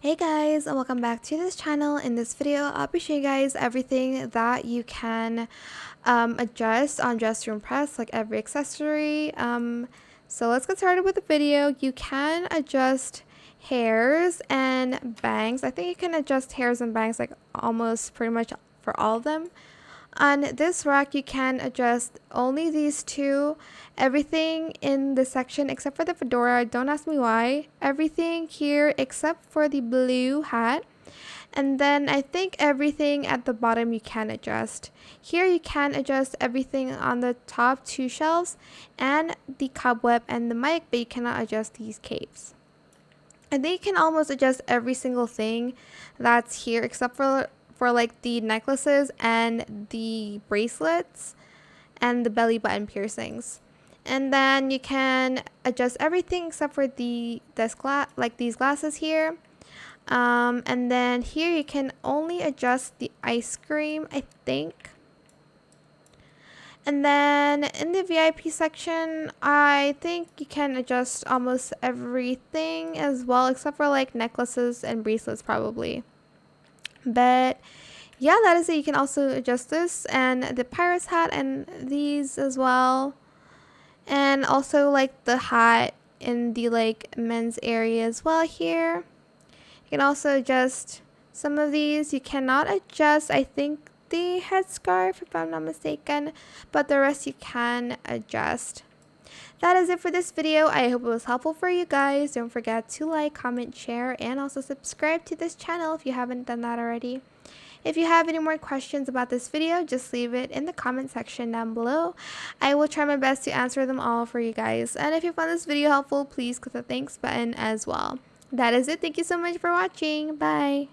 Hey guys, and welcome back to this channel. In this video, I'll be showing you guys everything that you can adjust on Dress to Impress, like every accessory. So let's get started with the video. You can adjust hairs and bangs. I think you can adjust hairs and bangs like almost pretty much for all of them. On this rack, you can adjust only these two. Everything in this section except for the fedora, don't ask me why. Everything here except for the blue hat. And then I think everything at the bottom you can adjust. Here you can adjust everything on the top two shelves and the cobweb and the mic, but you cannot adjust these capes. And they can almost adjust every single thing that's here except for like the necklaces and the bracelets and the belly button piercings. And then you can adjust everything except for these glasses here. And then here you can only adjust the ice cream, I think. And then in the VIP section, I think you can adjust almost everything as well, except for like necklaces and bracelets probably. But yeah, that is it. You can also adjust this and the pirate's hat and these as well. And also like the hat in the like men's area as well here. You can also adjust some of these. You cannot adjust, I think, the headscarf if I'm not mistaken, but the rest you can adjust. That is it for this video. I hope it was helpful for you guys. Don't forget to like, comment, share, and also subscribe to this channel if you haven't done that already. If you have any more questions about this video, just leave it in the comment section down below. I will try my best to answer them all for you guys. And if you found this video helpful, please click the thanks button as well. That is it. Thank you so much for watching. Bye.